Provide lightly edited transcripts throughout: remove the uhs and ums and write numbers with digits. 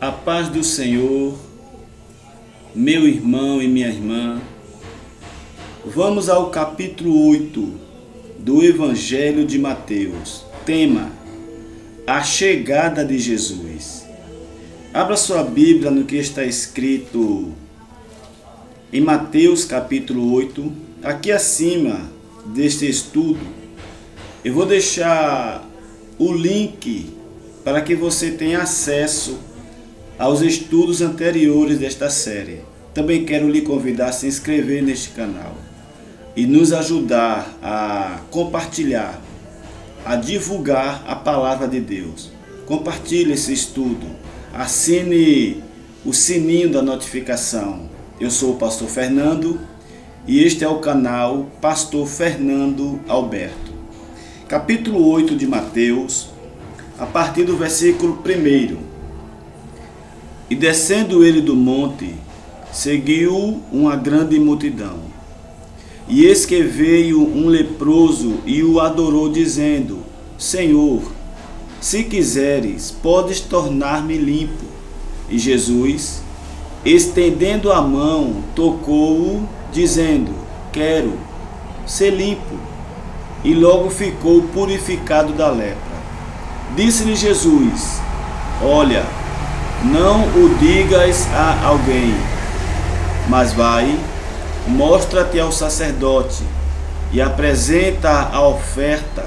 A paz do Senhor, meu irmão e minha irmã. Vamos ao capítulo 8 do Evangelho de Mateus. Tema: a chegada de Jesus. Abra sua Bíblia no que está escrito em Mateus capítulo 8. Aqui acima deste estudo, eu vou deixar o link para que você tenha acesso aos estudos anteriores desta série. Também quero lhe convidar a se inscrever neste canal e nos ajudar a compartilhar, a divulgar a palavra de Deus. Compartilhe esse estudo, assine o sininho da notificação. Eu sou o pastor Fernando e este é o canal Pastor Fernando Alberto. Capítulo 8 de Mateus, a partir do versículo 1. E descendo ele do monte, seguiu uma grande multidão. E eis que veio um leproso e o adorou, dizendo: Senhor, se quiseres, podes tornar-me limpo. E Jesus, estendendo a mão, tocou-o, dizendo: Quero ser limpo. E logo ficou purificado da lepra. Disse-lhe Jesus: Olha, não o digas a alguém, mas vai, mostra-te ao sacerdote e apresenta a oferta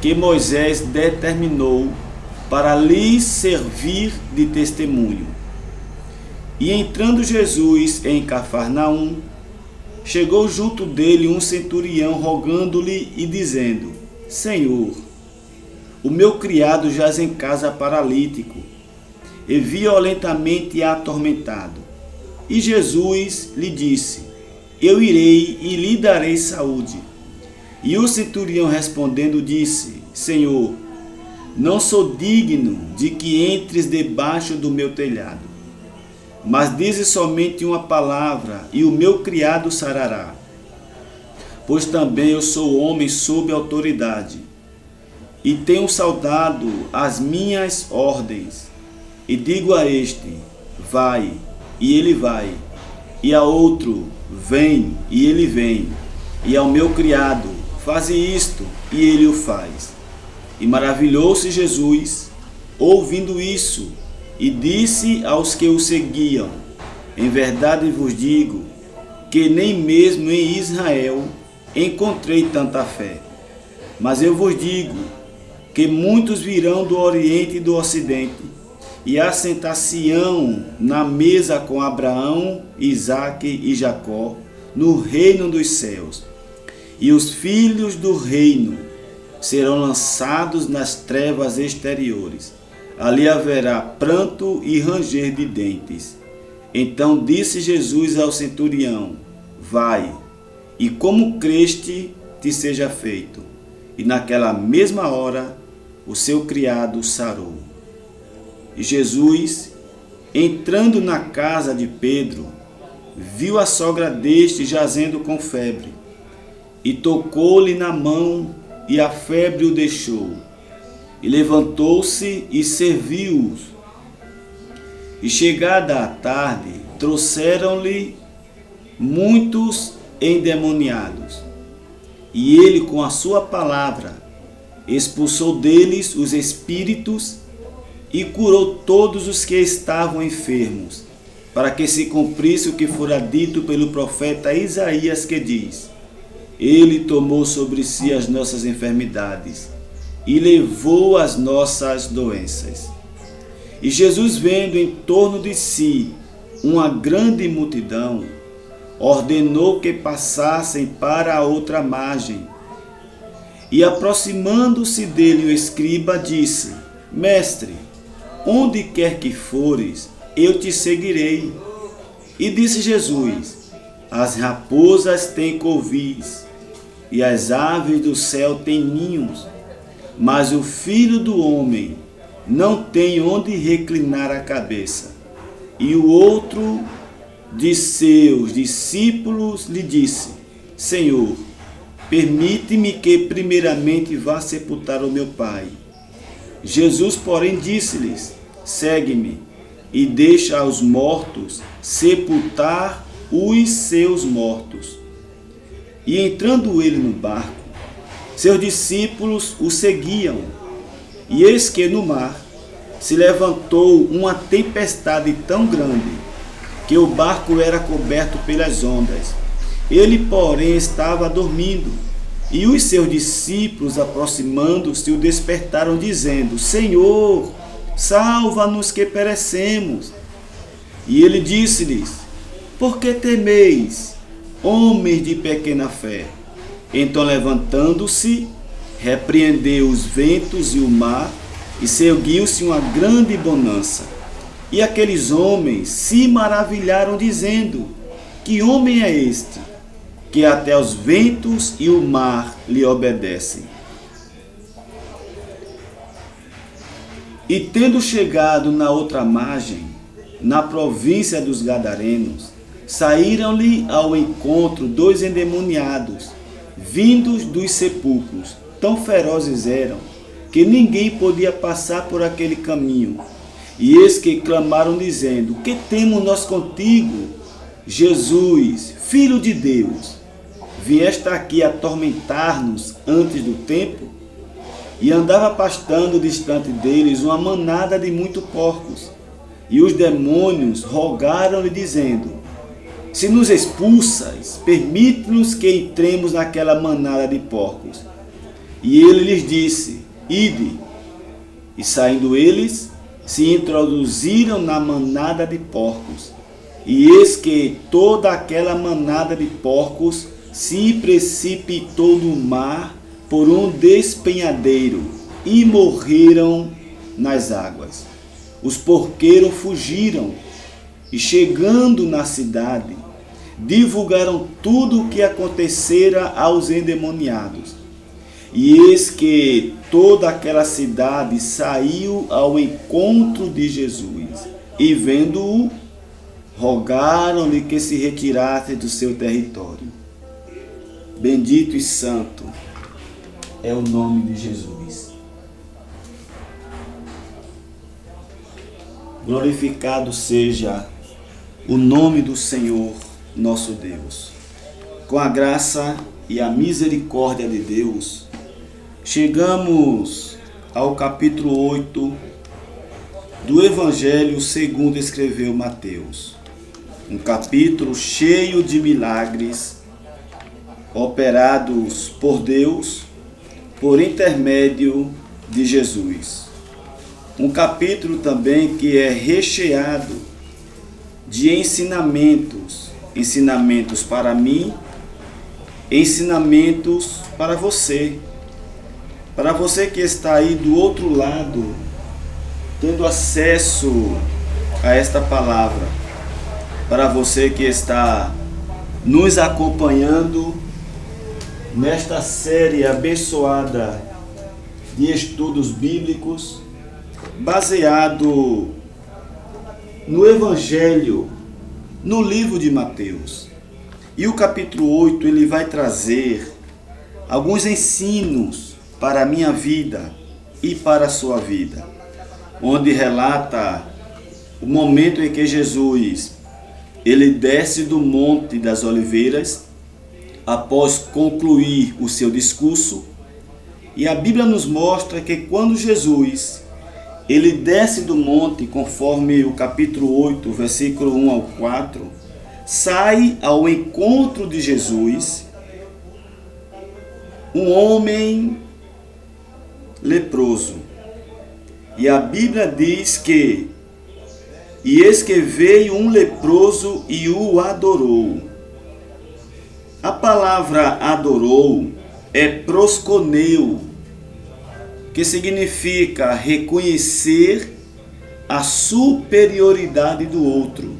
que Moisés determinou para lhe servir de testemunho. E entrando Jesus em Cafarnaum, chegou junto dele um centurião rogando-lhe e dizendo: Senhor, o meu criado jaz em casa paralítico e violentamente atormentado. E Jesus lhe disse: Eu irei e lhe darei saúde. E o centurião respondendo disse: Senhor, não sou digno de que entres debaixo do meu telhado, mas dize somente uma palavra e o meu criado sarará. Pois também eu sou homem sob autoridade, e tenho saudado as minhas ordens. E digo a este: vai, e ele vai, e a outro: vem, e ele vem, e ao meu criado: faze isto, e ele o faz. E maravilhou-se Jesus, ouvindo isso, e disse aos que o seguiam: Em verdade vos digo, que nem mesmo em Israel encontrei tanta fé. Mas eu vos digo, que muitos virão do Oriente e do Ocidente, e assentar-se-ão na mesa com Abraão, Isaque e Jacó, no reino dos céus. E os filhos do reino serão lançados nas trevas exteriores. Ali haverá pranto e ranger de dentes. Então disse Jesus ao centurião: Vai, e como creste, te seja feito. E naquela mesma hora o seu criado sarou. E Jesus, entrando na casa de Pedro, viu a sogra deste jazendo com febre, e tocou-lhe na mão, e a febre o deixou. E levantou-se e serviu-os. E chegada a tarde, trouxeram-lhe muitos endemoniados. E ele, com a sua palavra, expulsou deles os espíritos e curou todos os que estavam enfermos, para que se cumprisse o que fora dito pelo profeta Isaías, que diz: Ele tomou sobre si as nossas enfermidades e levou as nossas doenças. E Jesus, vendo em torno de si uma grande multidão, ordenou que passassem para a outra margem. E aproximando-se dele o escriba, disse: Mestre, onde quer que fores, eu te seguirei. E disse Jesus: As raposas têm covis, e as aves do céu têm ninhos, mas o Filho do Homem não tem onde reclinar a cabeça. E o outro de seus discípulos lhe disse: Senhor, permite-me que primeiramente vá sepultar o meu pai. Jesus, porém, disse-lhes: Segue-me, e deixa aos mortos sepultar os seus mortos. E entrando ele no barco, seus discípulos o seguiam. E eis que no mar se levantou uma tempestade tão grande que o barco era coberto pelas ondas. Ele, porém, estava dormindo. E os seus discípulos, aproximando-se, o despertaram, dizendo: Senhor, salva-nos que perecemos. E ele disse-lhes: Por que temeis, homens de pequena fé? Então, levantando-se, repreendeu os ventos e o mar, e seguiu-se uma grande bonança. E aqueles homens se maravilharam, dizendo: Que homem é este, que até os ventos e o mar lhe obedecem? E tendo chegado na outra margem, na província dos Gadarenos, saíram-lhe ao encontro 2 endemoniados, vindos dos sepulcros. Tão ferozes eram, que ninguém podia passar por aquele caminho. E eis que clamaram, dizendo: Que temos nós contigo, Jesus, Filho de Deus? Vieste aqui atormentar-nos antes do tempo? E andava pastando distante deles uma manada de muitos porcos. E os demônios rogaram-lhe, dizendo: Se nos expulsas, permite-nos que entremos naquela manada de porcos. E ele lhes disse: Ide. E saindo eles, se introduziram na manada de porcos. E eis que toda aquela manada de porcos se precipitou no mar por um despenhadeiro e morreram nas águas. Os porqueiros fugiram e, chegando na cidade, divulgaram tudo o que acontecera aos endemoniados. E eis que toda aquela cidade saiu ao encontro de Jesus, e vendo-o, rogaram-lhe que se retirasse do seu território. Bendito e santo é o nome de Jesus. Glorificado seja o nome do Senhor nosso Deus. Com a graça e a misericórdia de Deus, chegamos ao capítulo 8 do Evangelho segundo escreveu Mateus. Um capítulo cheio de milagres operados por Deus por intermédio de Jesus. Um capítulo também que é recheado de ensinamentos, ensinamentos para mim, ensinamentos para você que está aí do outro lado, tendo acesso a esta palavra, para você que está nos acompanhando nesta série abençoada de estudos bíblicos, baseado no Evangelho, no livro de Mateus. E o capítulo 8, ele vai trazer alguns ensinos para a minha vida e para a sua vida, onde relata o momento em que Jesus, ele desce do Monte das Oliveiras, após concluir o seu discurso, e a Bíblia nos mostra que quando Jesus, ele desce do monte, conforme o capítulo 8, versículo 1 ao 4, sai ao encontro de Jesus um homem leproso. E a Bíblia diz que: E eis que veio um leproso e o adorou. A palavra adorou é prosconeu, que significa reconhecer a superioridade do outro.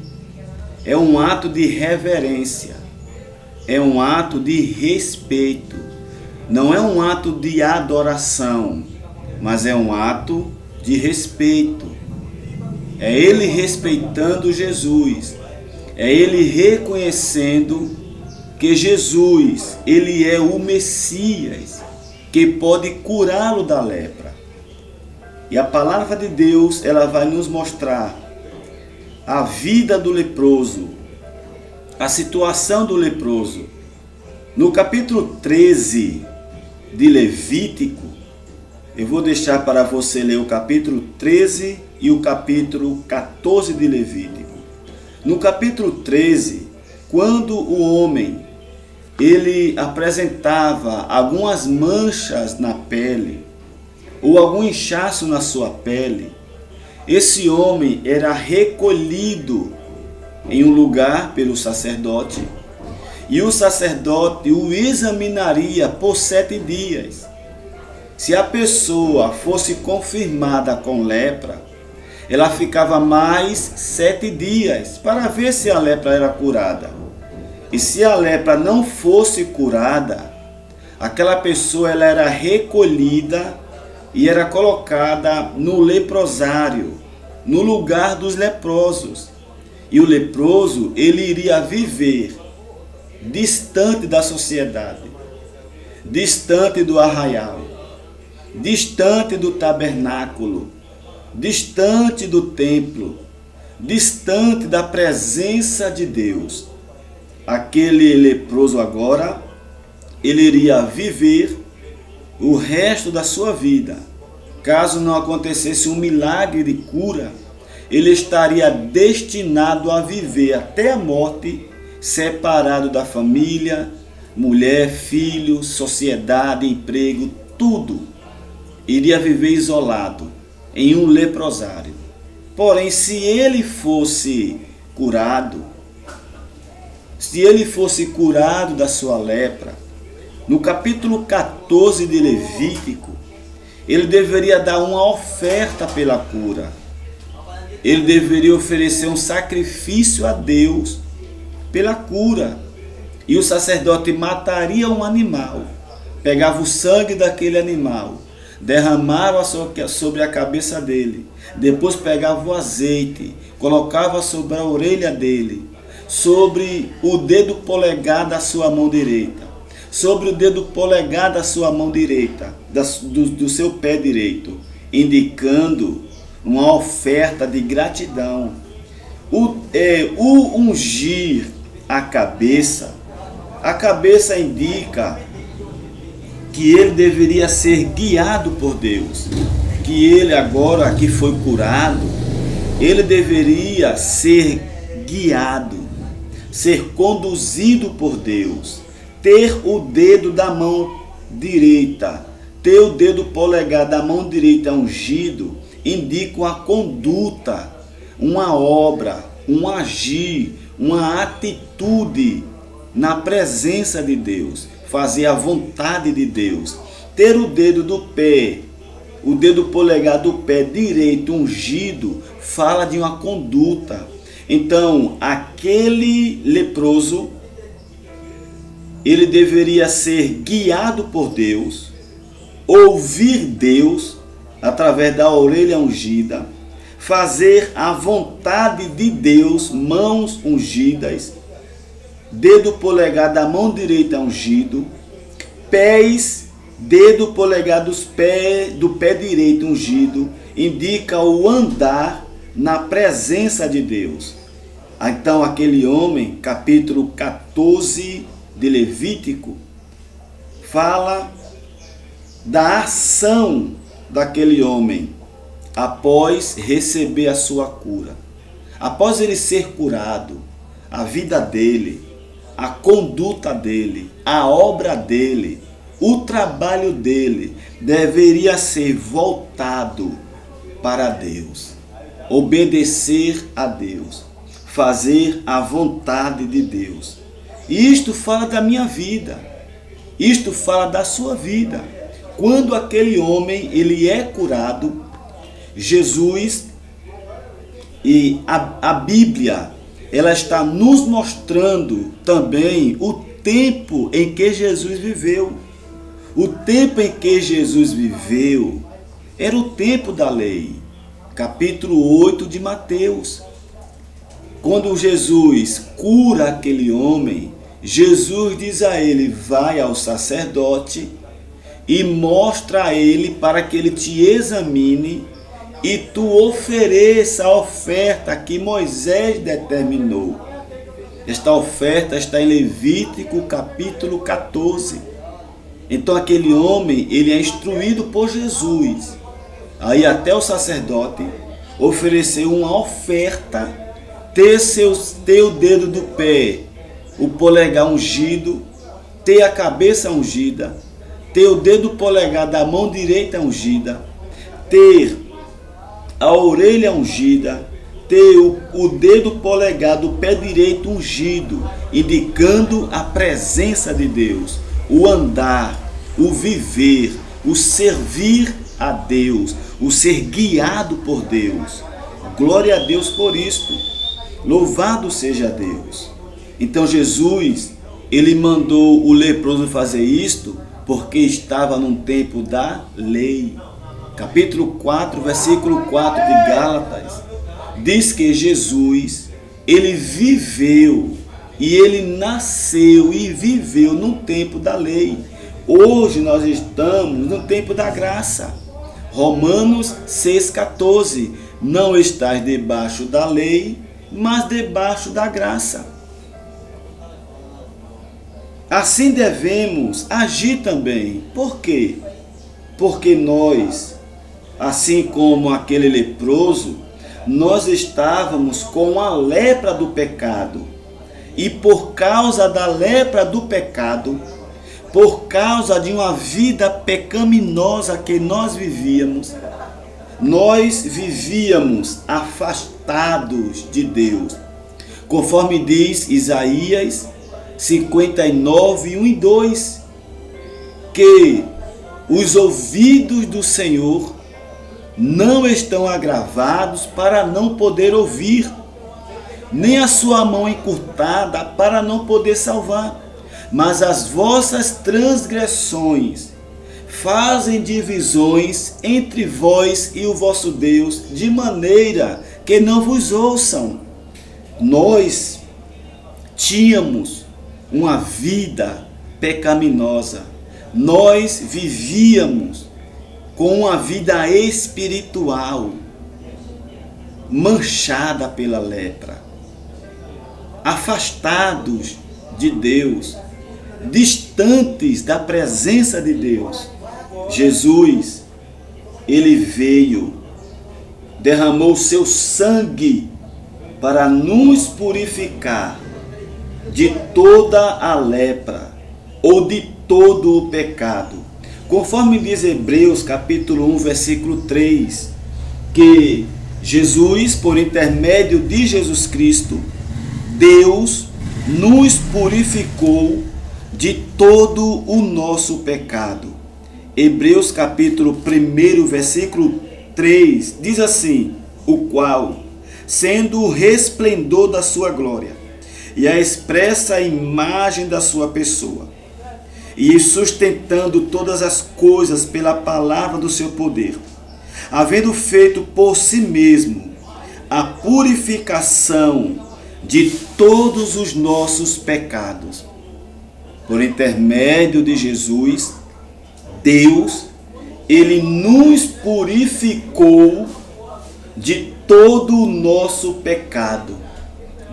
É um ato de reverência, é um ato de respeito. Não é um ato de adoração, mas é um ato de respeito. É ele respeitando Jesus, é ele reconhecendo que Jesus, ele é o Messias, que pode curá-lo da lepra. E a palavra de Deus, ela vai nos mostrar a vida do leproso, a situação do leproso. No capítulo 13 de Levítico, eu vou deixar para você ler o capítulo 13 e o capítulo 14 de Levítico. No capítulo 13, quando o homem ele apresentava algumas manchas na pele ou algum inchaço na sua pele, esse homem era recolhido em um lugar pelo sacerdote e o sacerdote o examinaria por 7 dias. Se a pessoa fosse confirmada com lepra, ela ficava mais 7 dias para ver se a lepra era curada. E se a lepra não fosse curada, aquela pessoa ela era recolhida e era colocada no leprosário, no lugar dos leprosos. E o leproso ele iria viver distante da sociedade, distante do arraial, distante do tabernáculo, distante do templo, distante da presença de Deus. Aquele leproso agora, ele iria viver o resto da sua vida. Caso não acontecesse um milagre de cura, ele estaria destinado a viver até a morte, separado da família, mulher, filho, sociedade, emprego, tudo. Iria viver isolado em um leprosário. Porém, se ele fosse curado, da sua lepra, no capítulo 14 de Levítico, ele deveria dar uma oferta pela cura. Ele deveria oferecer um sacrifício a Deus pela cura. E o sacerdote mataria um animal, pegava o sangue daquele animal, derramava sobre a cabeça dele, depois pegava o azeite, colocava sobre a orelha dele, sobre o dedo polegar da sua mão direita, sobre o dedo polegar da sua mão direita, do seu pé direito, indicando uma oferta de gratidão. O ungir a cabeça indica que ele deveria ser guiado por Deus, que ele agora que foi curado, ele deveria ser guiado, ser conduzido por Deus, ter o dedo da mão direita, ter o dedo polegar da mão direita ungido, indica uma conduta, uma obra, um agir, uma atitude na presença de Deus, fazer a vontade de Deus. Ter o dedo do pé, o dedo polegar do pé direito ungido, fala de uma conduta. Então, aquele leproso, ele deveria ser guiado por Deus, ouvir Deus através da orelha ungida, fazer a vontade de Deus, mãos ungidas, dedo polegar da mão direita ungido, pés, dedo polegar do pé direito ungido, indica o andar na presença de Deus. Então aquele homem, capítulo 14 de Levítico, fala da ação daquele homem após receber a sua cura. Após ele ser curado, a vida dele, a conduta dele, a obra dele, o trabalho dele deveria ser voltado para Deus, obedecer a Deus, fazer a vontade de Deus. E isto fala da minha vida, isto fala da sua vida. Quando aquele homem ele é curado, Jesus e a Bíblia, ela está nos mostrando também o tempo em que Jesus viveu. O tempo em que Jesus viveu era o tempo da lei. Capítulo 8 de Mateus. Quando Jesus cura aquele homem, Jesus diz a ele: vai ao sacerdote e mostra a ele para que ele te examine e tu ofereça a oferta que Moisés determinou. Esta oferta está em Levítico capítulo 14. Então aquele homem, ele é instruído por Jesus. Aí até o sacerdote ofereceu uma oferta, ter o dedo do pé, o polegar ungido, ter a cabeça ungida, ter o dedo polegar da mão direita ungida, ter a orelha ungida, ter o dedo polegar do pé direito ungido, indicando a presença de Deus, o andar, o viver, o servir a Deus, o ser guiado por Deus. Glória a Deus por isto. Louvado seja Deus. Então Jesus, ele mandou o leproso fazer isto porque estava num tempo da lei. Capítulo 4, versículo 4 de Gálatas, diz que Jesus, ele viveu e ele nasceu e viveu no tempo da lei. Hoje nós estamos no tempo da graça. Romanos 6,14. Não estás debaixo da lei, mas debaixo da graça. Assim devemos agir também. Por quê? Porque nós, assim como aquele leproso, nós estávamos com a lepra do pecado. E por causa da lepra do pecado, por causa de uma vida pecaminosa que nós vivíamos afastados de Deus. Conforme diz Isaías 59, 1 e 2, que os ouvidos do Senhor não estão agravados para não poder ouvir, nem a sua mão encurtada para não poder salvar. Mas as vossas transgressões fazem divisões entre vós e o vosso Deus, de maneira que não vos ouçam. Nós tínhamos uma vida pecaminosa. Nós vivíamos com uma vida espiritual manchada pela lepra, afastados de Deus, distantes da presença de Deus. Jesus, ele veio, derramou seu sangue para nos purificar de toda a lepra ou de todo o pecado. Conforme diz Hebreus capítulo 1, versículo 3, que Jesus, por intermédio de Jesus Cristo, Deus nos purificou de todo o nosso pecado. Hebreus capítulo 1, versículo 3, diz assim: o qual, sendo o resplendor da sua glória e a expressa imagem da sua pessoa, e sustentando todas as coisas pela palavra do seu poder, havendo feito por si mesmo a purificação de todos os nossos pecados. Por intermédio de Jesus, Deus, ele nos purificou de todo o nosso pecado.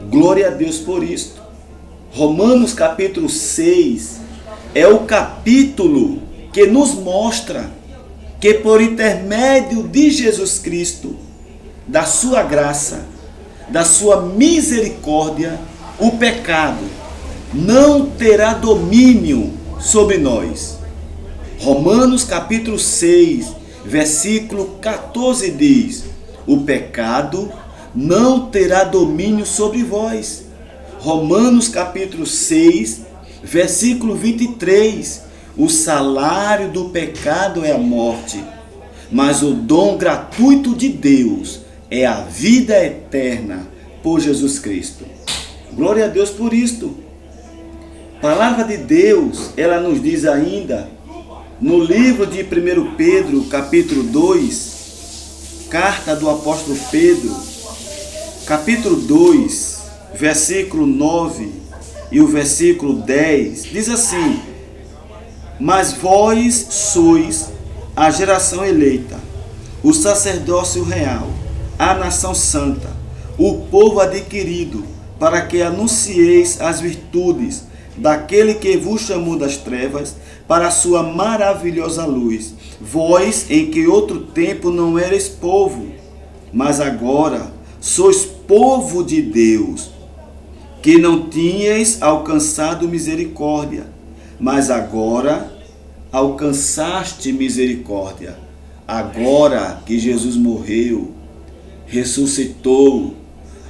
Glória a Deus por isto. Romanos capítulo 6 é o capítulo que nos mostra que por intermédio de Jesus Cristo, da sua graça, da sua misericórdia, o pecado não terá domínio sobre nós. Romanos capítulo 6, versículo 14 diz: o pecado não terá domínio sobre vós. Romanos capítulo 6, versículo 23, o salário do pecado é a morte, mas o dom gratuito de Deus é a vida eterna por Jesus Cristo. Glória a Deus por isto. A palavra de Deus, ela nos diz ainda, no livro de 1 Pedro, capítulo 2, carta do apóstolo Pedro, capítulo 2, versículo 9 e o versículo 10, diz assim: mas vós sois a geração eleita, o sacerdócio real, a nação santa, o povo adquirido, para que anuncieis as virtudes daquele que vos chamou das trevas para a sua maravilhosa luz. Vós, em que outro tempo não erais povo, mas agora sois povo de Deus, que não tinhais alcançado misericórdia, mas agora alcançaste misericórdia. Agora que Jesus morreu, ressuscitou,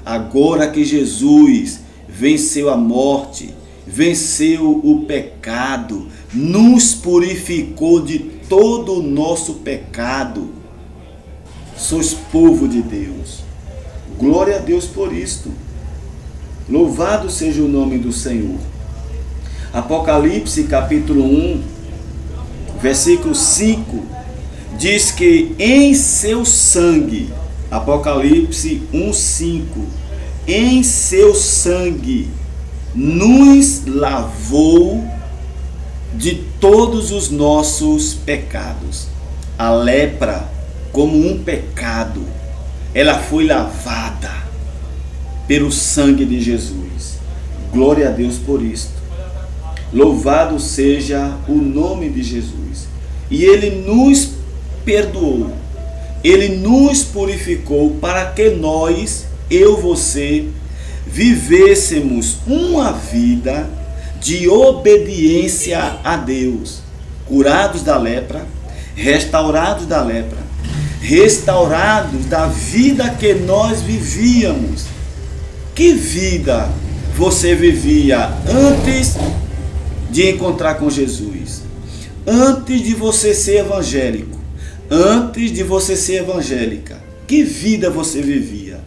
agora que Jesus venceu a morte, venceu o pecado, nos purificou de todo o nosso pecado, sois povo de Deus. Glória a Deus por isto. Louvado seja o nome do Senhor. Apocalipse capítulo 1, versículo 5, diz que em seu sangue, Apocalipse 1:5, em seu sangue nos lavou de todos os nossos pecados. A lepra, como um pecado, ela foi lavada pelo sangue de Jesus. Glória a Deus por isto. Louvado seja o nome de Jesus. E Ele nos perdoou, Ele nos purificou para que nós, eu, você, vivêssemos uma vida de obediência a Deus, curados da lepra, restaurados da lepra, restaurados da vida que nós vivíamos. Que vida você vivia antes de encontrar com Jesus? Antes de você ser evangélico, antes de você ser evangélica, que vida você vivia?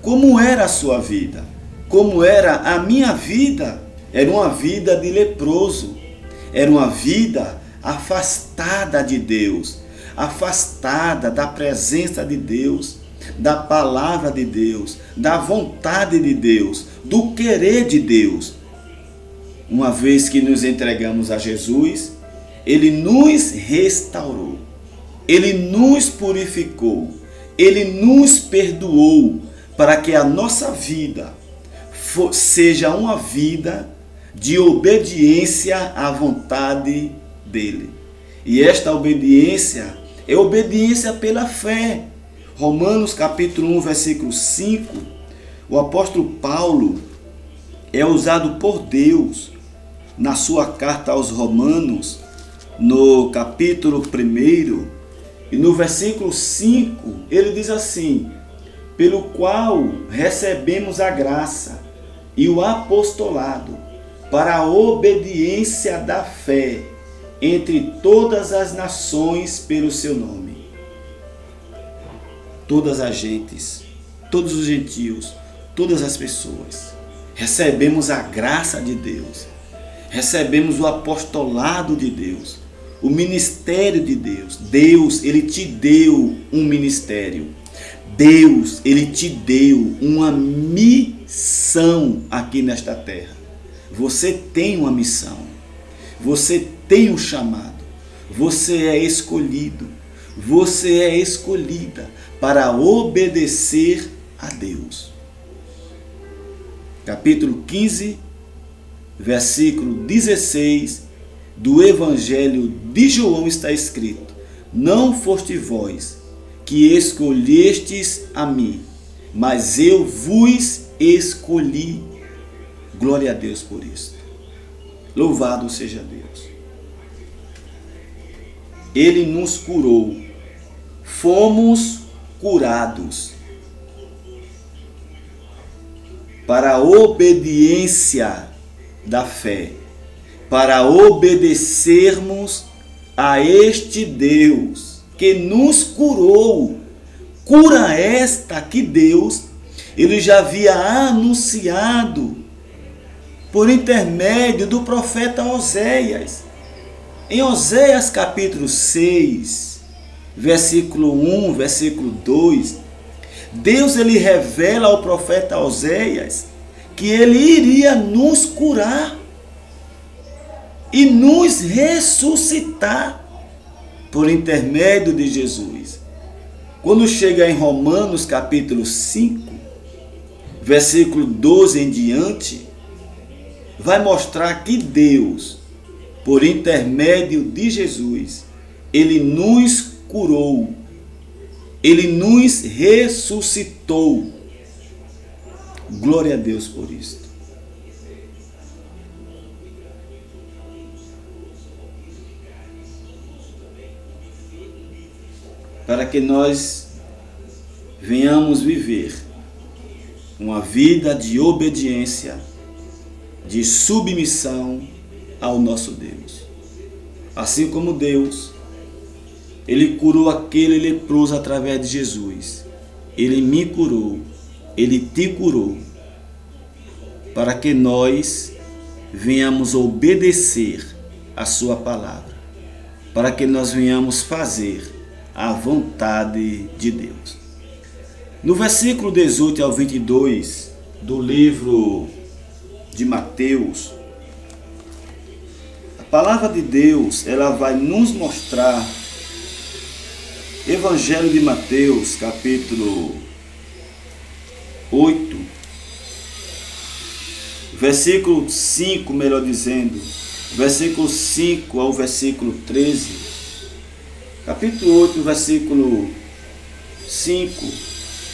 Como era a sua vida? Como era a minha vida? Era uma vida de leproso, era uma vida afastada de Deus, afastada da presença de Deus, da palavra de Deus, da vontade de Deus, do querer de Deus. Uma vez que nos entregamos a Jesus, Ele nos restaurou, Ele nos purificou, Ele nos perdoou, para que a nossa vida seja uma vida de obediência à vontade dEle. E esta obediência é obediência pela fé. Romanos capítulo 1, versículo 5, o apóstolo Paulo é usado por Deus na sua carta aos Romanos, no capítulo 1, e no versículo 5, ele diz assim: pelo qual recebemos a graça e o apostolado para a obediência da fé entre todas as nações pelo seu nome. Todas as gentes, todos os gentios, todas as pessoas, recebemos a graça de Deus, recebemos o apostolado de Deus, o ministério de Deus. Deus, Ele te deu um ministério. Deus, Ele te deu uma missão aqui nesta terra. Você tem uma missão, você tem um chamado, você é escolhido, você é escolhida para obedecer a Deus. Capítulo 15, versículo 16 do Evangelho de João está escrito: não foste vós que escolhestes a mim, mas eu vos escolhi. Glória a Deus por isso. Louvado seja Deus. Ele nos curou. Fomos curados para a obediência da fé, para obedecermos a este Deus que nos curou. Cura esta que Deus, Ele já havia anunciado por intermédio do profeta Oséias. Em Oséias capítulo 6, versículo 1, versículo 2, Deus ele revela ao profeta Oséias que Ele iria nos curar e nos ressuscitar por intermédio de Jesus. Quando chega em Romanos capítulo 5, versículo 12 em diante, vai mostrar que Deus, por intermédio de Jesus, Ele nos curou, Ele nos ressuscitou. Glória a Deus por isso. Para que nós venhamos viver uma vida de obediência, de submissão ao nosso Deus. Assim como Deus, Ele curou aquele leproso através de Jesus. Ele me curou, Ele te curou, para que nós venhamos obedecer a sua palavra, para que nós venhamos fazer a vontade de Deus. No versículo 18 ao 22 do livro de Mateus, a palavra de Deus, ela vai nos mostrar, Evangelho de Mateus, capítulo 8, versículo 5, melhor dizendo, versículo 5 ao versículo 13, capítulo 8, versículo 5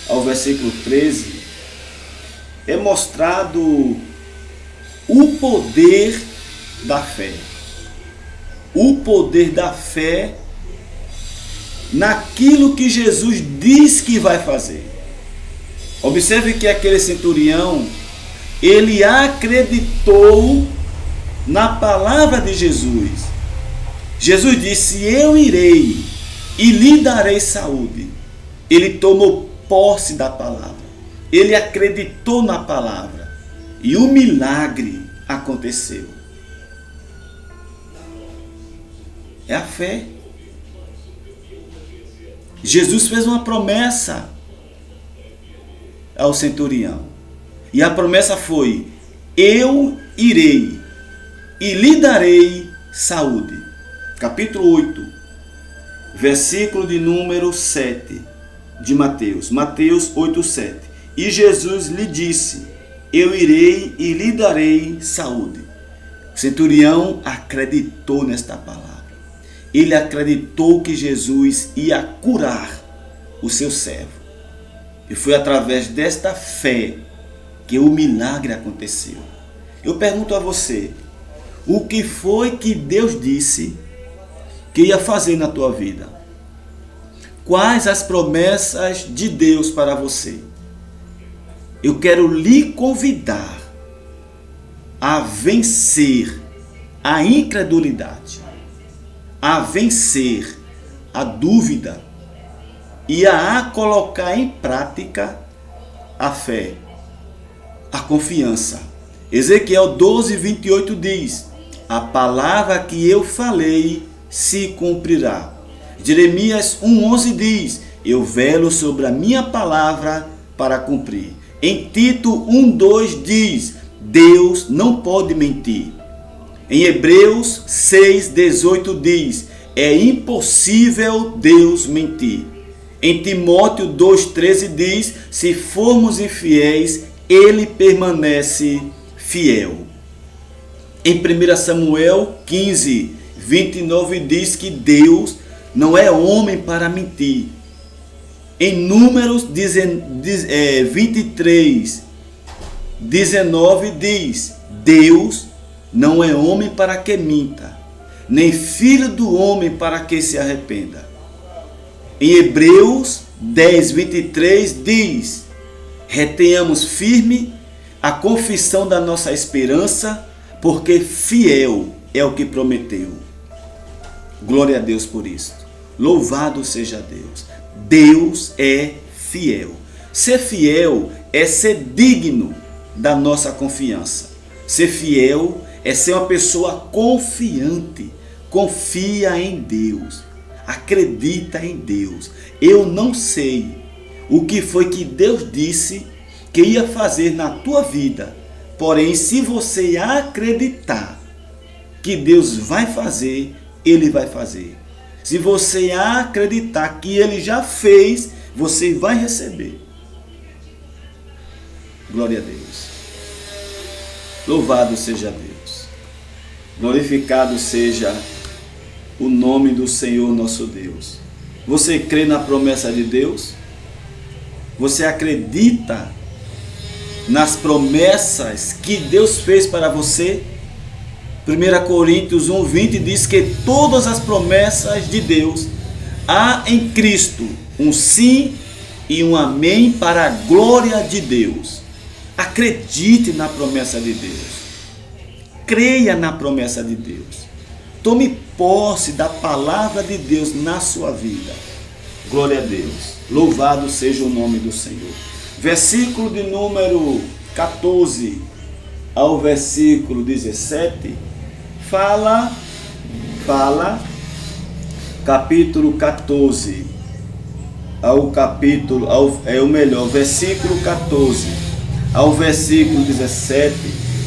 ao versículo 13, é mostrado o poder da fé. O poder da fé naquilo que Jesus diz que vai fazer. Observe que aquele centurião, ele acreditou na palavra de Jesus. Jesus disse: eu irei e lhe darei saúde. Ele tomou posse da palavra. Ele acreditou na palavra. E o milagre aconteceu. É a fé. Jesus fez uma promessa ao centurião. E a promessa foi: eu irei e lhe darei saúde. Capítulo 8, versículo de número 7 de Mateus. Mateus 8, 7. E Jesus lhe disse: eu irei e lhe darei saúde. O centurião acreditou nesta palavra. Ele acreditou que Jesus ia curar o seu servo. E foi através desta fé que o milagre aconteceu. Eu pergunto a você, o que foi que Deus disse que ia fazer na tua vida? Quais as promessas de Deus para você? Eu quero lhe convidar a vencer a incredulidade, a vencer a dúvida e a colocar em prática a fé, a confiança. Ezequiel 12, 28 diz: a palavra que eu falei se cumprirá. Jeremias 1:11 diz: eu velo sobre a minha palavra para cumprir. Em Tito 1:2 diz: Deus não pode mentir. Em Hebreus 6:18 diz: é impossível Deus mentir. Em Timóteo 2:13 diz: se formos infiéis, ele permanece fiel. Em 1 Samuel 15:29 diz que Deus não é homem para mentir. Em Números 23:19 diz: Deus não é homem para que minta, nem filho do homem para que se arrependa. Em Hebreus 10:23 diz: retenhamos firme a confissão da nossa esperança, porque fiel é o que prometeu. Glória a Deus por isso. Louvado seja Deus. Deus é fiel. Ser fiel é ser digno da nossa confiança. Ser fiel é ser uma pessoa confiante. Confia em Deus. Acredita em Deus. Eu não sei o que foi que Deus disse que ia fazer na tua vida. Porém, se você acreditar que Deus vai fazer, Ele vai fazer. Se você acreditar que Ele já fez, você vai receber. Glória a Deus. Louvado seja Deus. Glorificado seja o nome do Senhor nosso Deus. Você crê na promessa de Deus? Você acredita nas promessas que Deus fez para você? 1 Coríntios 1:20 diz que todas as promessas de Deus há em Cristo um sim e um amém para a glória de Deus. Acredite na promessa de Deus. Creia na promessa de Deus. Tome posse da palavra de Deus na sua vida. Glória a Deus. Louvado seja o nome do Senhor. Versículo de número 14 ao versículo 17 fala, capítulo 14 versículo 14 ao versículo 17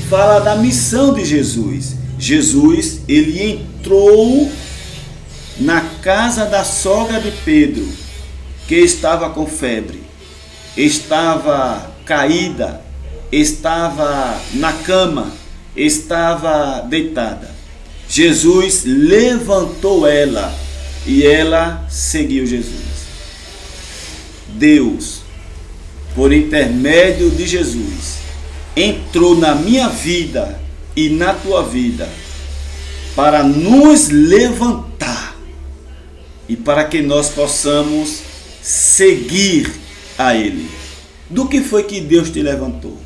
fala da missão de Jesus. Jesus, ele entrou na casa da sogra de Pedro, que estava com febre, estava caída, estava na cama, estava deitada. Jesus levantou ela e ela seguiu Jesus. Deus, por intermédio de Jesus, entrou na minha vida e na tua vida para nos levantar e para que nós possamos seguir a Ele. Do que foi que Deus te levantou?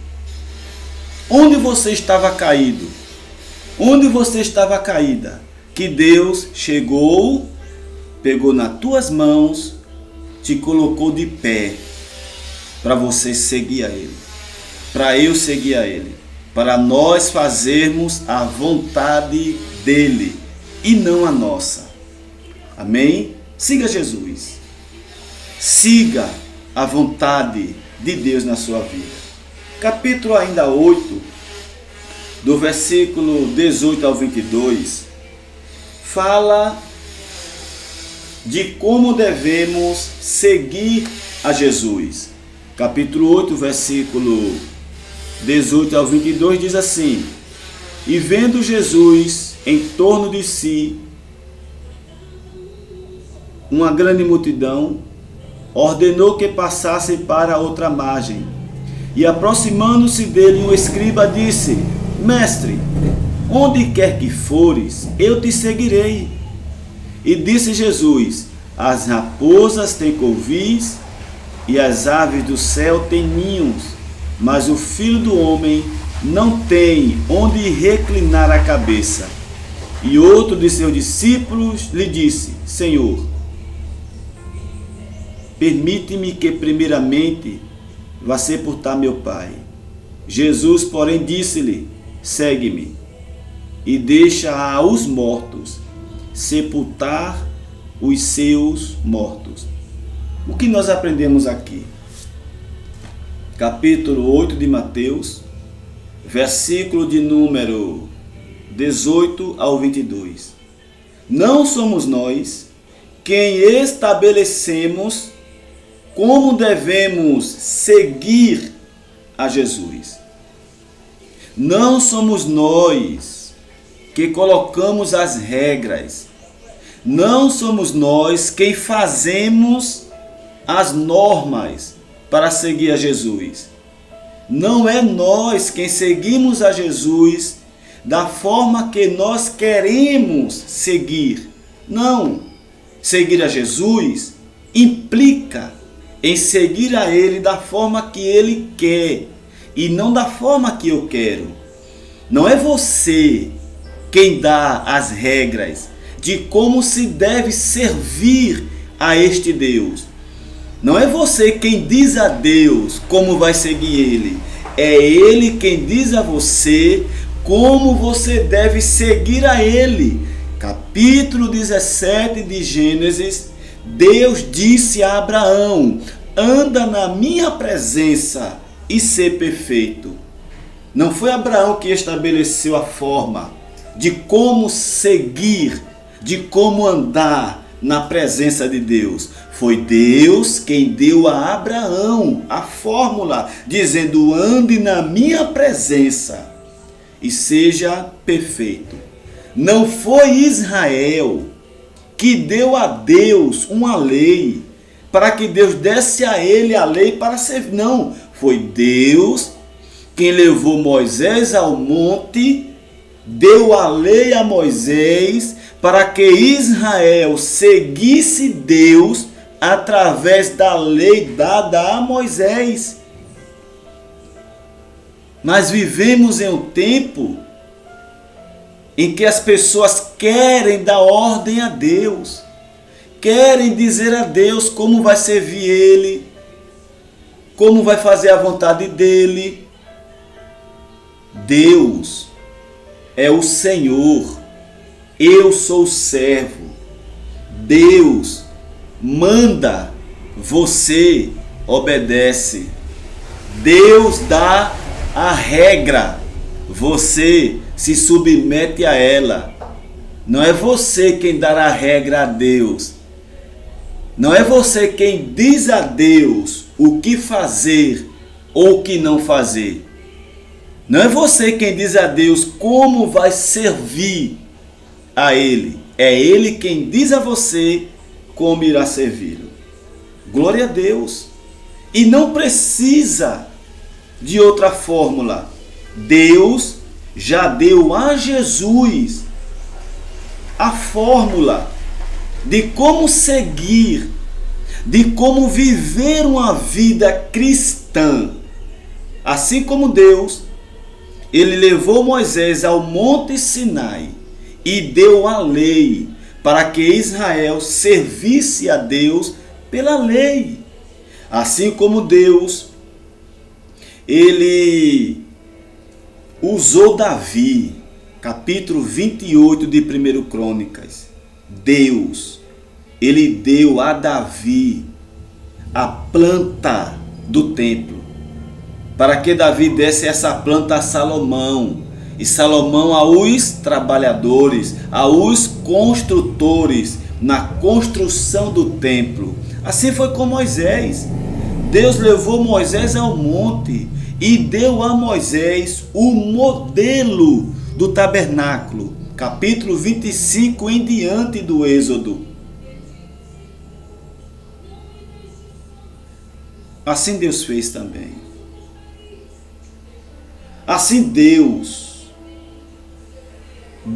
Onde você estava caído? Onde você estava caída? Que Deus chegou, pegou nas tuas mãos, te colocou de pé para você seguir a Ele, para eu seguir a Ele, para nós fazermos a vontade dEle e não a nossa. Amém? Siga Jesus. Siga a vontade de Deus na sua vida. Capítulo ainda 8, do versículo 18 ao 22, fala de como devemos seguir a Jesus. Capítulo 8, versículo 18 ao 22 diz assim: E vendo Jesus em torno de si uma grande multidão, ordenou que passasse para a outra margem. E aproximando-se dele um escriba disse: Mestre, onde quer que fores, eu te seguirei. E disse Jesus: As raposas têm covis e as aves do céu têm ninhos, mas o Filho do Homem não tem onde reclinar a cabeça. E outro de seus discípulos lhe disse: Senhor, permite-me que primeiramente vá sepultar meu pai. Jesus, porém, disse-lhe: Segue-me e deixa aos mortos sepultar os seus mortos. O que nós aprendemos aqui? Capítulo 8 de Mateus, versículo de número 18 ao 22. Não somos nós quem estabelecemos como devemos seguir a Jesus. Não somos nós que colocamos as regras. Não somos nós quem fazemos as normas para seguir a Jesus. Não é nós quem seguimos a Jesus da forma que nós queremos seguir. Não. Seguir a Jesus implica em seguir a Ele da forma que Ele quer e não da forma que eu quero. Não é você quem dá as regras de como se deve servir a este Deus. Não é você quem diz a Deus como vai seguir Ele. É Ele quem diz a você como você deve seguir a Ele. Capítulo 17 de Gênesis, Deus disse a Abraão: anda na minha presença e ser perfeito. Não foi Abraão que estabeleceu a forma de como seguir, de como andar na presença de Deus. Foi Deus quem deu a Abraão a fórmula, dizendo: ande na minha presença e seja perfeito. Não foi Israel que deu a Deus uma lei, para que Deus desse a ele a lei para servir. Não, foi Deus quem levou Moisés ao monte, deu a lei a Moisés, para que Israel seguisse Deus através da lei dada a Moisés. Mas vivemos em um tempo em que as pessoas querem dar ordem a Deus, querem dizer a Deus como vai servir Ele, como vai fazer a vontade dEle. Deus é o Senhor, eu sou o servo. Deus manda, você obedece. Deus dá a regra, você se submete a ela. Não é você quem dá a regra a Deus. Não é você quem diz a Deus o que fazer ou o que não fazer. Não é você quem diz a Deus como vai servir a Ele. É Ele quem diz a você como irá servi-lo. Glória a Deus. E não precisa de outra fórmula. Deus já deu a Jesus a fórmula de como seguir, de como viver uma vida cristã. Assim como Deus, Ele levou Moisés ao Monte Sinai e deu a lei para que Israel servisse a Deus pela lei. Assim como Deus, Ele usou Davi, capítulo 28 de 1 Crônicas. Deus, Ele deu a Davi a planta do templo, para que Davi desse essa planta a Salomão, e Salomão aos trabalhadores, aos construtores na construção do templo. Assim foi com Moisés. Deus levou Moisés ao monte e deu a Moisés o modelo do tabernáculo, capítulo 25 em diante do Êxodo. Assim Deus fez também. Assim Deus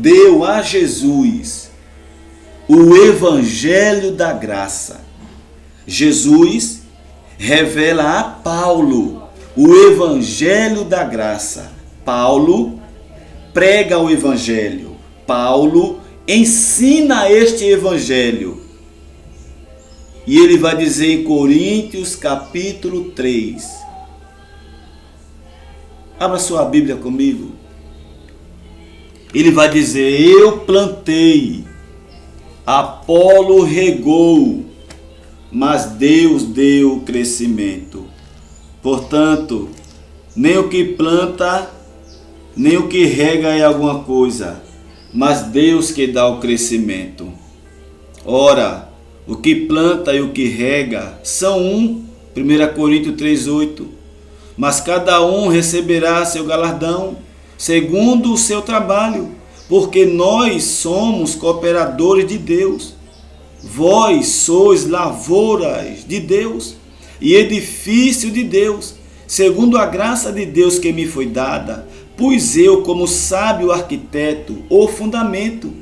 deu a Jesus o Evangelho da Graça. Jesus revela a Paulo o Evangelho da Graça. Paulo prega o Evangelho. Paulo ensina este Evangelho. E ele vai dizer em Coríntios capítulo 3. Abra sua Bíblia comigo. Ele vai dizer: eu plantei, Apolo regou, mas Deus deu o crescimento. Portanto, nem o que planta, nem o que rega é alguma coisa, mas Deus que dá o crescimento. Ora, o que planta e o que rega são um, 1 Coríntios 3,8. Mas cada um receberá seu galardão, segundo o seu trabalho, porque nós somos cooperadores de Deus. Vós sois lavouras de Deus e edifício de Deus, segundo a graça de Deus que me foi dada. Pus eu, como sábio arquiteto, o fundamento,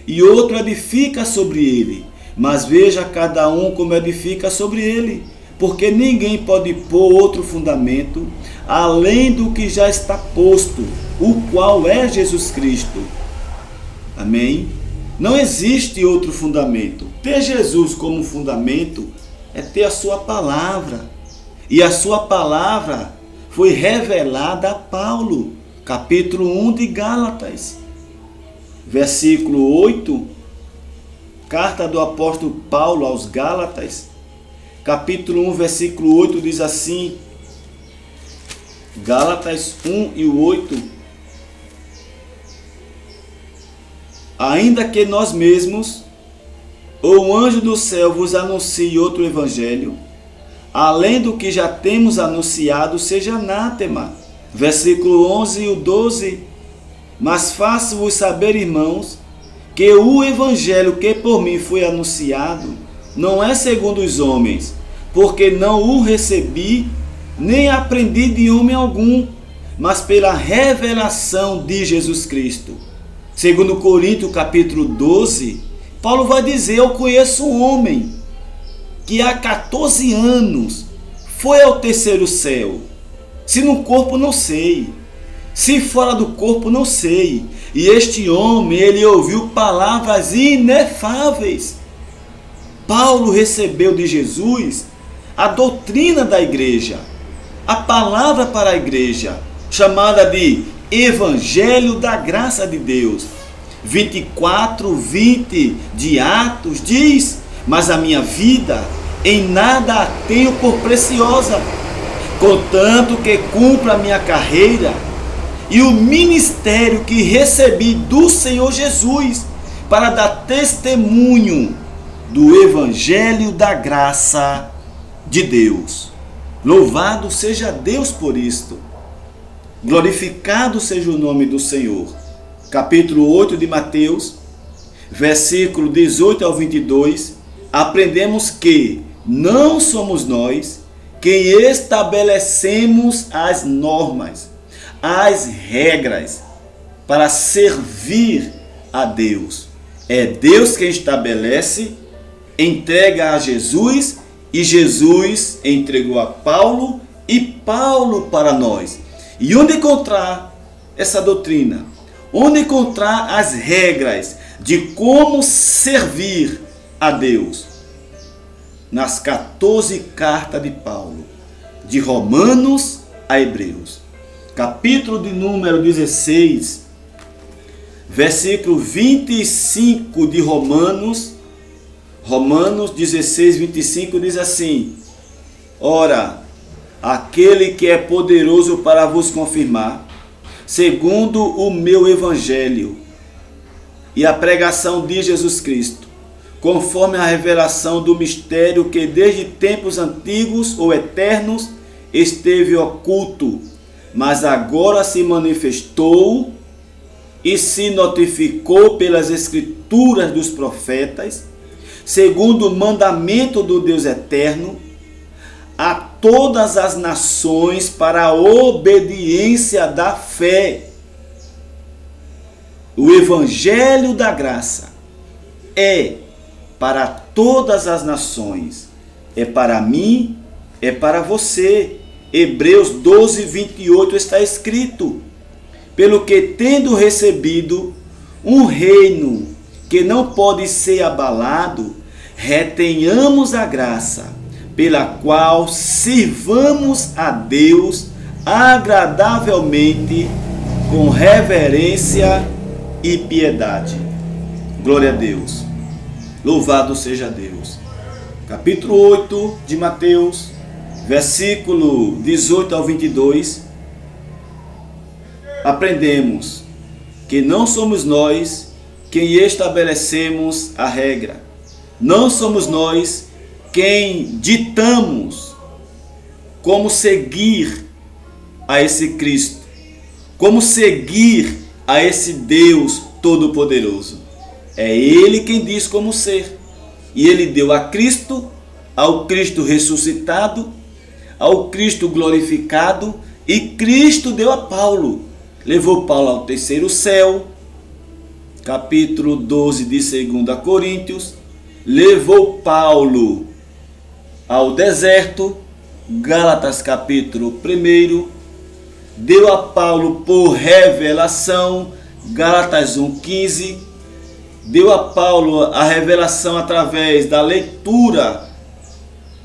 e outro edifica sobre ele. Mas veja cada um como edifica sobre ele, porque ninguém pode pôr outro fundamento além do que já está posto, o qual é Jesus Cristo. Amém? Não existe outro fundamento. Ter Jesus como fundamento é ter a sua palavra. E a sua palavra foi revelada a Paulo, capítulo 1 de Gálatas, versículo 8, carta do apóstolo Paulo aos Gálatas, capítulo 1, versículo 8, diz assim, Gálatas 1 e 8, ainda que nós mesmos, ou um anjo do céu vos anuncie outro evangelho, além do que já temos anunciado, seja anátema. Versículo 11 e o 12. Mas faço-vos saber, irmãos, que o evangelho que por mim foi anunciado não é segundo os homens, porque não o recebi, nem aprendi de homem algum, mas pela revelação de Jesus Cristo. Segundo Coríntios capítulo 12, Paulo vai dizer: eu conheço um homem que há 14 anos foi ao terceiro céu. Se no corpo, não sei. Se fora do corpo, não sei. E este homem, ele ouviu palavras inefáveis. Paulo recebeu de Jesus a doutrina da igreja, a palavra para a igreja, chamada de Evangelho da Graça de Deus. 24:20 de Atos diz: mas a minha vida em nada a tenho por preciosa, contanto que cumpra a minha carreira e o ministério que recebi do Senhor Jesus, para dar testemunho do Evangelho da Graça de Deus. Louvado seja Deus por isto. Glorificado seja o nome do Senhor. Capítulo 8 de Mateus, versículo 18 ao 22, aprendemos que não somos nós quem estabelecemos as normas, as regras para servir a Deus. É Deus quem estabelece, entrega a Jesus, e Jesus entregou a Paulo, e Paulo para nós. E onde encontrar essa doutrina? Onde encontrar as regras de como servir a Deus? Nas 14 cartas de Paulo, de Romanos a Hebreus. Capítulo de número 16, versículo 25 de Romanos 16, 25 diz assim: ora, aquele que é poderoso para vos confirmar, segundo o meu evangelho e a pregação de Jesus Cristo, conforme a revelação do mistério que desde tempos antigos ou eternos esteve oculto, mas agora se manifestou e se notificou pelas escrituras dos profetas, segundo o mandamento do Deus eterno, a todas as nações para a obediência da fé. O Evangelho da Graça é para todas as nações, é para mim, é para você. Hebreus 12, 28 está escrito: pelo que tendo recebido um reino que não pode ser abalado, retenhamos a graça, pela qual sirvamos a Deus agradavelmente, com reverência e piedade. Glória a Deus. Louvado seja Deus. Capítulo 8 de Mateus, versículo 18 ao 22, aprendemos que não somos nós quem estabelecemos a regra. Não somos nós quem ditamos como seguir a esse Cristo, como seguir a esse Deus Todo-Poderoso. É Ele quem diz como ser. E Ele deu a Cristo, ao Cristo ressuscitado, ao Cristo glorificado, e Cristo deu a Paulo. Levou Paulo ao terceiro céu, capítulo 12 de 2 Coríntios. Levou Paulo ao deserto, Gálatas capítulo 1. Deu a Paulo por revelação, Gálatas 1:15. Deu a Paulo a revelação através da leitura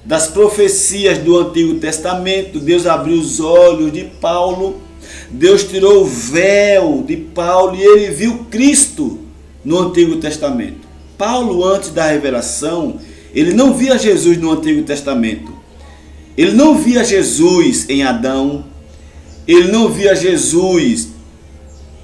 das profecias do Antigo Testamento. Deus abriu os olhos de Paulo, Deus tirou o véu de Paulo e ele viu Cristo no Antigo Testamento. Paulo, antes da revelação, ele não via Jesus no Antigo Testamento. Ele não via Jesus em Adão, ele não via Jesus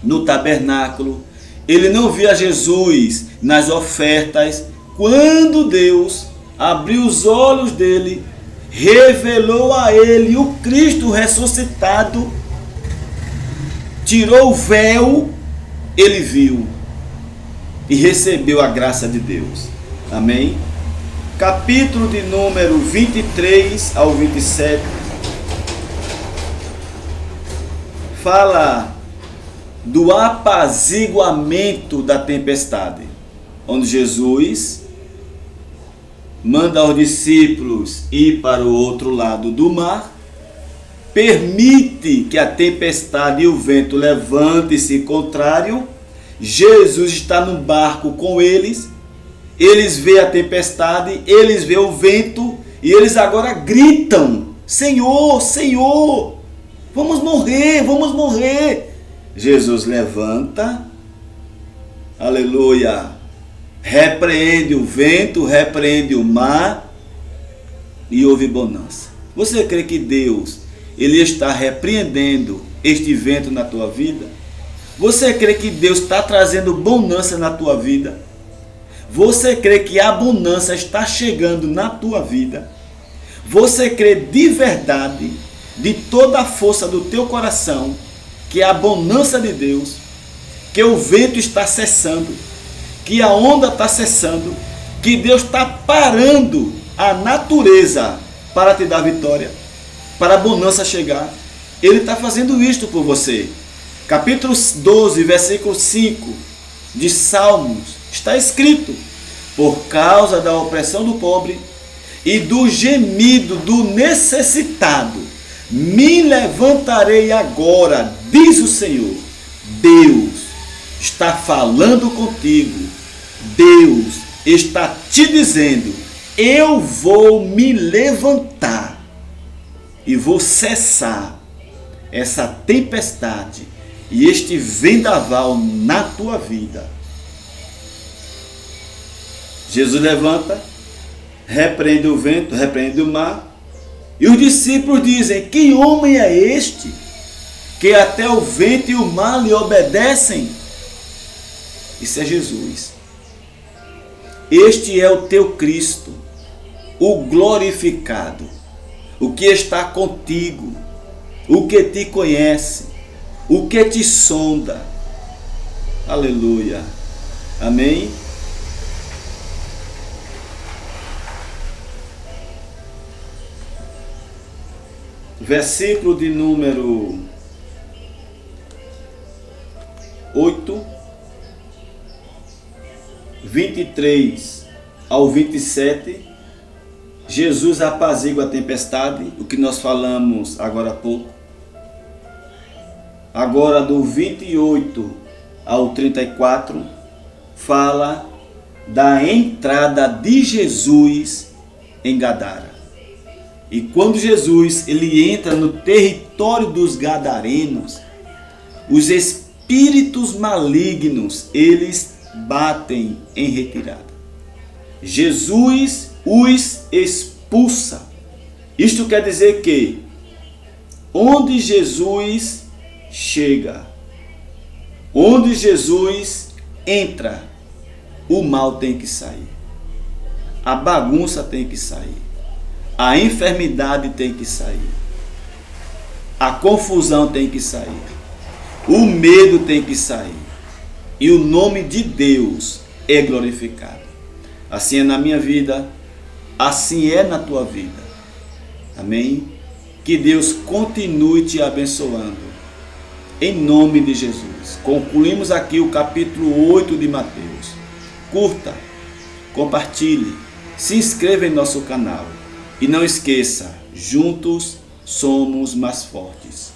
no tabernáculo, ele não via Jesus nas ofertas, quando Deus abriu os olhos dele, revelou a ele o Cristo ressuscitado, tirou o véu, ele viu e recebeu a graça de Deus. Amém? Capítulo de número 23 ao 27 fala do apaziguamento da tempestade, onde Jesus manda aos discípulos ir para o outro lado do mar, permite que a tempestade e o vento levante-se contrário. Jesus está no barco com eles, eles veem a tempestade, eles veem o vento e eles agora gritam: Senhor, Senhor, vamos morrer, vamos morrer. Jesus levanta, aleluia, repreende o vento, repreende o mar e houve bonança. Você crê que Deus, Ele está repreendendo este vento na tua vida? Você crê que Deus está trazendo bonança na tua vida? Você crê que a bonança está chegando na tua vida? Você crê de verdade, de toda a força do teu coração, que a bonança de Deus, que o vento está cessando, que a onda está cessando, que Deus está parando a natureza para te dar vitória, para a bonança chegar? Ele está fazendo isto por você. Capítulo 12, versículo 5 de Salmos, está escrito: por causa da opressão do pobre e do gemido do necessitado, me levantarei agora, diz o Senhor. Deus está falando contigo. Deus está te dizendo: eu vou me levantar e vou cessar essa tempestade e este vendaval na tua vida. Jesus levanta, repreende o vento, repreende o mar, e os discípulos dizem: que homem é este, que até o vento e o mar lhe obedecem? Isso é Jesus. Este é o teu Cristo, o glorificado, o que está contigo, o que te conhece, o que te sonda. Aleluia. Amém? Versículo de número 8, 23 ao 27, Jesus apazigua a tempestade, o que nós falamos agora há pouco. Agora do 28 ao 34, fala da entrada de Jesus em Gadara. E quando Jesus ele entra no território dos gadarenos, os espíritos malignos, eles batem em retirada. Jesus os expulsa. Isto quer dizer que onde Jesus chega, onde Jesus entra, o mal tem que sair, a bagunça tem que sair, a enfermidade tem que sair, a confusão tem que sair, o medo tem que sair, e o nome de Deus é glorificado. Assim é na minha vida, assim é na tua vida. Amém? Que Deus continue te abençoando. Em nome de Jesus. Concluímos aqui o capítulo 8 de Mateus. Curta, compartilhe, se inscreva em nosso canal. E não esqueça, juntos somos mais fortes.